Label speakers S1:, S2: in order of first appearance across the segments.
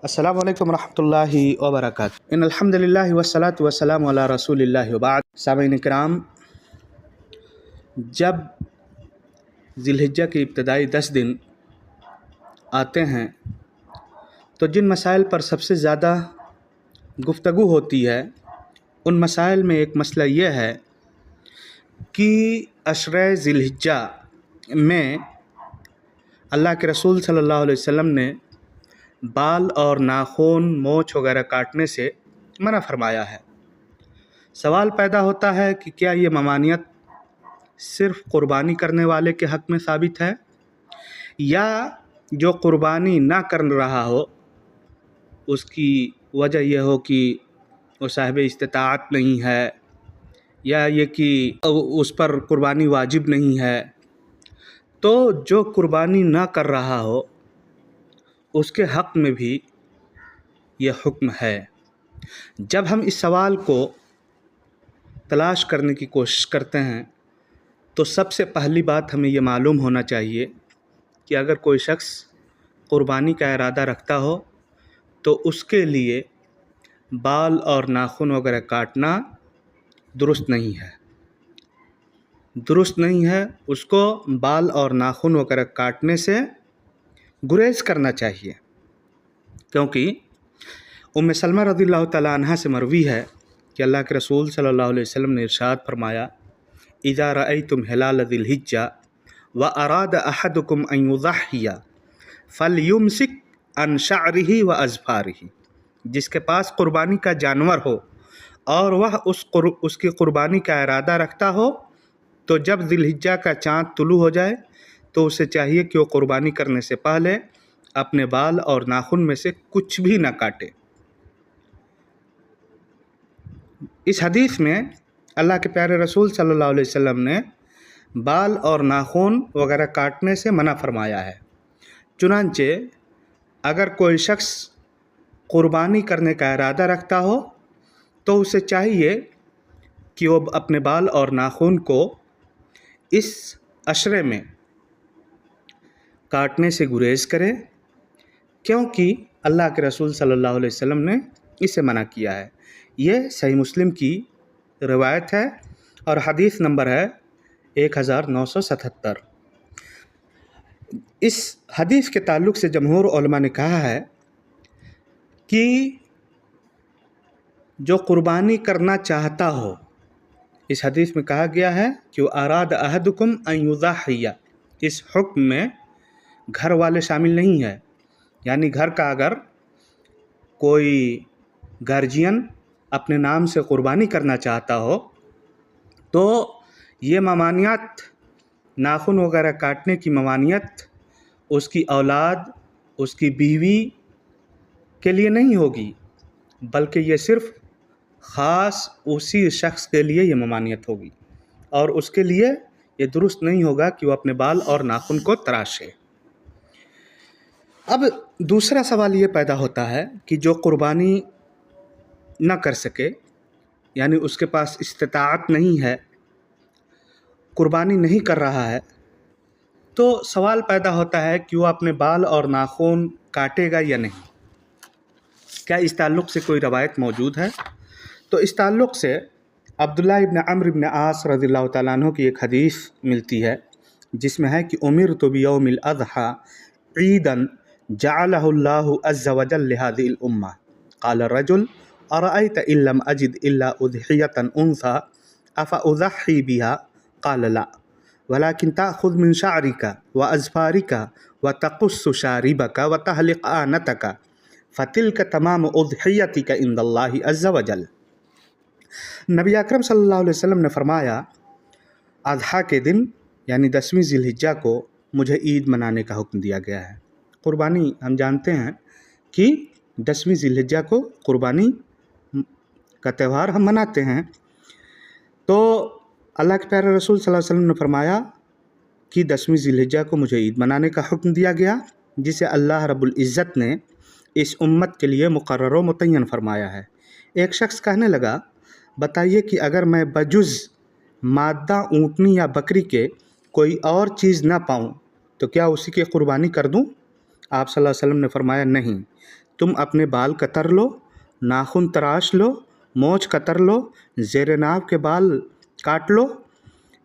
S1: السلام علیکم ورحمۃ اللہ وبرکاتہ۔ ان الحمد للہ والصلاۃ والسلام علی رسول اللہ وبعد۔ سامعین کرام، جب ذی الحجہ کے ابتدائی 10 دن آتے ہیں تو جن مسائل پر سب سے زیادہ گفتگو ہوتی ہے ان مسائل میں ایک مسئلہ یہ ہے کہ عشرہ ذی الحجہ میں اللہ کے رسول صلی اللہ علیہ وسلم نے بال اور ناخن، مونچھ وغیرہ کاٹنے سے منع فرمایا ہے۔ سوال پیدا ہوتا ہے کہ کیا یہ ممانعت صرف قربانی کرنے والے کے حق میں ثابت ہے، یا جو قربانی نہ کر رہا ہو اس کی وجہ یہ ہو کہ وہ صاحب استطاعت نہیں ہے، یا یہ کہ اس پر قربانی واجب نہیں ہے۔ تو جو قربانی نہ کر رہا ہو اس کے حق میں بھی یہ حکم ہے۔ جب ہم اس سوال کو تلاش کرنے کی کوشش کرتے ہیں تو سب سے پہلی بات ہمیں یہ معلوم ہونا چاہیے کہ اگر کوئی شخص قربانی کا ارادہ رکھتا ہو تو اس کے لیے بال اور ناخن وغیرہ کاٹنا درست نہیں ہے۔ درست نہیں ہے، اس کو بال اور ناخن وغیرہ کاٹنے سے گریز کرنا چاہیے، کیونکہ ام سلمہ رضی اللہ تعالیٰ عنہ سے مروی ہے کہ اللہ کے رسول صلی اللہ علیہ وسلم نے ارشاد فرمایا، اذا رأیتم ہلال ذی الحجہ واراد احدکم ان یضحی فلیمسک عن شعرہ واظفارہ۔ جس کے پاس قربانی کا جانور ہو اور وہ اس کی قربانی کا ارادہ رکھتا ہو تو جب ذی الحجہ کا چاند طلوع ہو جائے تو اسے چاہیے کہ وہ قربانی کرنے سے پہلے اپنے بال اور ناخن میں سے کچھ بھی نہ کاٹے۔ اس حدیث میں اللہ کے پیارے رسول صلی اللہ علیہ وسلم نے بال اور ناخن وغیرہ کاٹنے سے منع فرمایا ہے۔ چنانچہ اگر کوئی شخص قربانی کرنے کا ارادہ رکھتا ہو تو اسے چاہیے کہ وہ اپنے بال اور ناخن کو اس عشرے میں کاٹنے سے گریز کرے، کیونکہ اللہ کے رسول صلی اللہ علیہ وسلم نے اسے منع کیا ہے۔ یہ صحیح مسلم کی روایت ہے اور حدیث نمبر ہے 1977۔ اس حدیث کے تعلق سے جمہور علماء نے کہا ہے کہ جو قربانی کرنا چاہتا ہو، اس حدیث میں کہا گیا ہے کہ وہ اراد احدکم ان یضحی، اس حکم میں گھر والے شامل نہیں ہے۔ یعنی گھر کا اگر کوئی گارجین اپنے نام سے قربانی کرنا چاہتا ہو تو یہ ممانعت، ناخن وغیرہ کاٹنے کی ممانعت اس کی اولاد، اس کی بیوی کے لیے نہیں ہوگی، بلکہ یہ صرف خاص اسی شخص کے لیے یہ ممانعت ہوگی، اور اس کے لیے یہ درست نہیں ہوگا کہ وہ اپنے بال اور ناخن کو تراشے۔ اب دوسرا سوال یہ پیدا ہوتا ہے کہ جو قربانی نہ کر سکے، یعنی اس کے پاس استطاعت نہیں ہے، قربانی نہیں کر رہا ہے، تو سوال پیدا ہوتا ہے کہ وہ اپنے بال اور ناخن کاٹے گا یا نہیں۔ کیا اس تعلق سے کوئی روایت موجود ہے؟ تو اس تعلق سے عبداللہ ابن عمرو ابن عاص رضی اللہ تعالیٰ عنہ کی ایک حدیث ملتی ہے جس میں ہے کہ امرت بیوم الاضحیٰ عیدا جعلہ اللہ عز وجل لہذه الامہ قال الرجل ارأیت ان لم اجد الا اضحیۃ انثی افاضحی بها قال لا ولكن تأخذ من شعرك واظفارك وتقص شاربك وتحلق آنتك فتلك تمام اضحیتك عند اللہ عز وجل۔ نبی اکرم صلی اللہ علیہ وسلم نے فرمایا، اضحیٰ کے دن یعنی 10ویں ذی الحجہ کو مجھے عید منانے کا حکم دیا گیا ہے۔ قربانی ہم جانتے ہیں کہ 10ویں ذی الحجہ کو قربانی کا تہوار ہم مناتے ہیں، تو اللہ کے پیارے رسول صلی اللہ علیہ وسلم نے فرمایا کہ 10ویں ذی الحجہ کو مجھے عید منانے کا حکم دیا گیا، جسے اللہ رب العزت نے اس امت کے لیے مقرر و متعین فرمایا ہے۔ ایک شخص کہنے لگا، بتائیے کہ اگر میں بجز مادہ اونٹنی یا بکری کے کوئی اور چیز نہ پاؤں تو کیا اسی کی قربانی کر دوں؟ آپ صلی اللہ علیہ وسلم نے فرمایا نہیں، तुम अपने बाल कतर लो, नाखून तराश लो, मोछ कतर लो, ज़ेर नाव के बाल काट लो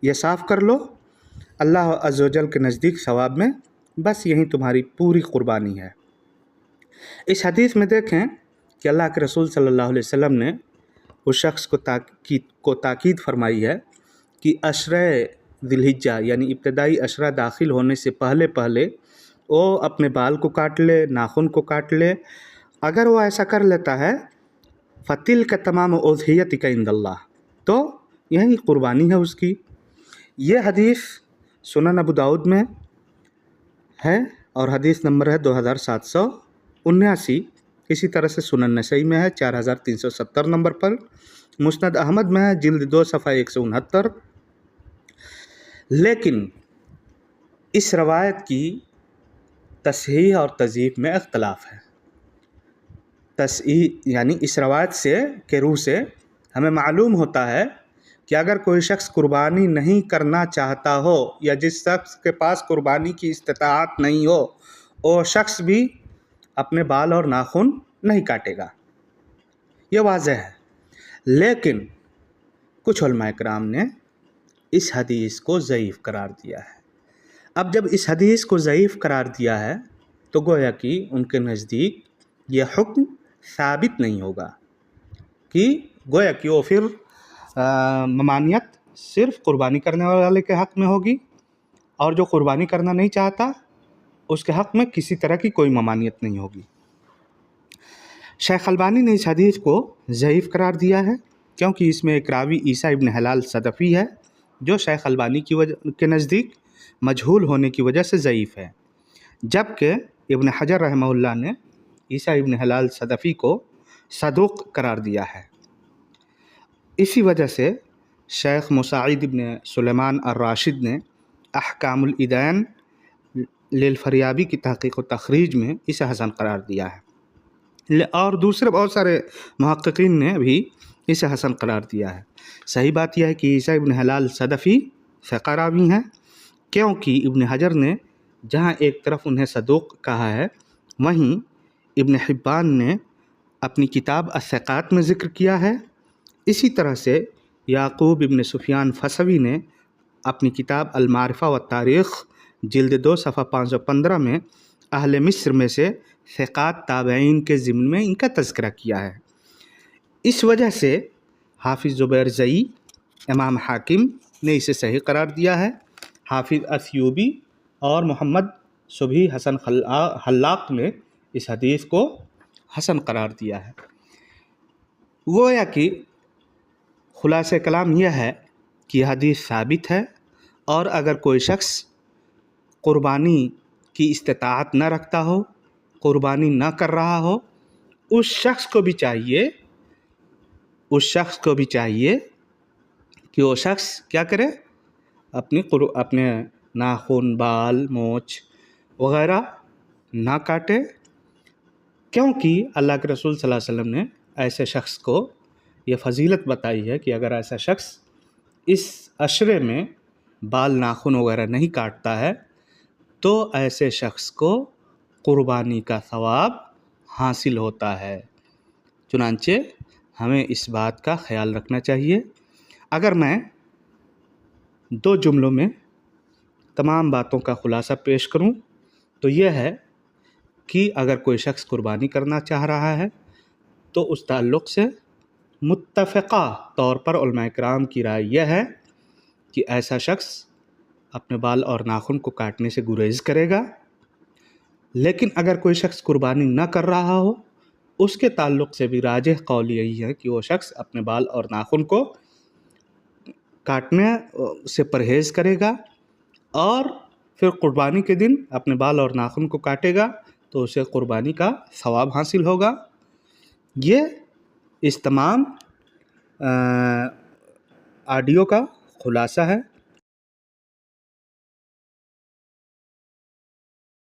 S1: या साफ़ कर लो, अल्लाह अज़्ज़ व जल के नज़दीक सवाब में बस यही तुम्हारी पूरी कुर्बानी है। इस हदीस में देखें कि अल्लाह के रसूल सल्लल्लाहु अलैहि वसल्लम ने उस शख्स को ताकीद फरमाई है कि अशरे ज़िलहिज्जा यानी इब्तदाई अशरा दाखिल होने से पहले पहले वो अपने बाल को काट ले, नाखून को काट ले। अगर वो ऐसा कर लेता है फ़तिल का तमाम उज़हियत का इंदल्लाह, तो यही कुर्बानी है उसकी। ये हदीस सुनन अबू दाऊद में है और हदीस नंबर है 2779। इसी तरह से सुनन नसई में है 4370 नंबर पर, मुस्नद अहमद में है जिल्द 2 सफ़ा 169। लेकिन इस रवायत की तसहीह और तज़ईफ़ में इख्तलाफ है। तसहीह यानी इस रवायत से के रूह से हमें मालूम होता है कि अगर कोई शख्स कुर्बानी नहीं करना चाहता हो या जिस शख्स के पास कुर्बानी की इस्तिताअत नहीं हो, वो शख्स भी अपने बाल और नाखून नहीं काटेगा, ये वाज़ेह है। लेकिन कुछ उलमाए किराम ने इस हदीस को ज़ईफ़ करार दिया है। अब जब इस हदीस को ज़ईफ़ करार दिया है तो गोया कि उनके नज़दीक ये हुक्म साबित नहीं होगा, कि गोया कि वो फिर ममानियत सिर्फ़ कुर्बानी करने वाले के हक़ में होगी और जो कुर्बानी करना नहीं चाहता उसके हक़ में किसी तरह की कोई ममानियत नहीं होगी। शेख अलबानी ने इस हदीस को ज़ईफ़ करार दिया है क्योंकि इसमें एक रावी ईसा इब्न हलाल सदफ़ी है जो शेख अलबानी के नज़दीक मजहूल होने की वजह से ज़ईफ़ है, जबकि इब्न हजर रहमहुल्लाह ने ईसा इब्न हलाल सदफ़ी को सदूक़ करार दिया है। इसी वजह से शेख मुसाइद इब्न सुलेमान ar-राशिद ने अहकामुल इदैन लिल फरियाबी की तहक़ीक़ व तख़रीज में इसे हसन करार दिया है और दूसरे बहुत सारे मुहक़्क़ीन ने भी इसे हसन करार दिया है। सही बात यह है कि ईसा इब्न हलाल सदफ़ी फ़िक़ह रावी हैं, क्योंकि इब्न हजर ने जहाँ एक तरफ उन्हें सदूक़ कहा है, वहीं इब्न हिब्बान ने अपनी किताब अस-सिक़ात में ज़िक्र किया है। इसी तरह से याक़ूब इब्न सुफ़ियान फ़सवी ने अपनी किताब अल-मारिफ़ा व तारीख़ जिल्द 2 सफ़ा 515 में अहले मिस्र में से सिक़ात ताबईन के ज़िम्न में इनका तज़किरा किया है। इस वजह से हाफ़िज़ ज़ुबैर ज़ई, इमाम हाकिम ने इसे सही करार दिया है। हाफ़िज़ अस्यूबी और मोहम्मद सुबही हसन हल्लाक ने इस हदीस को हसन करार दिया है। गोया कि खुलासे कलाम यह है कि हदीस साबित है और अगर कोई शख्स कुर्बानी की इस्तिताअत न रखता हो, कुर्बानी न कर रहा हो, उस शख्स को भी चाहिए कि वो शख्स क्या करे, अपने नाखून, बाल, मोछ वग़ैरह ना काटे, क्योंकि अल्लाह के रसूल सल्लल्लाहु अलैहि वसल्लम ने ऐसे शख्स को ये फ़जीलत बताई है कि अगर ऐसा शख्स इस अशरे में बाल, नाखून वग़ैरह नहीं काटता है तो ऐसे शख्स को कुर्बानी का सवाब हासिल होता है। चुनांचे हमें इस बात का ख्याल रखना चाहिए। अगर मैं 2 जुमलों में तमाम बातों का खुलासा पेश करूं तो यह है कि अगर कोई शख्स कुर्बानी करना चाह रहा है तो उस ताल्लुक़ से मुत्तफ़क़ा तौर पर उलमाए किराम की राय यह है कि ऐसा शख्स अपने बाल और नाखून को काटने से गुरेज़ करेगा। लेकिन अगर कोई शख्स कुर्बानी न कर रहा हो, उसके ताल्लुक़ से भी राजिह कौल यही है कि वो शख्स अपने बाल और नाखून को काटने से परहेज़ करेगा और फिर कुर्बानी के दिन अपने बाल और नाखून को काटेगा तो उसे कुर्बानी का सवाब हासिल होगा। ये इस तमाम ऑडियो का खुलासा है।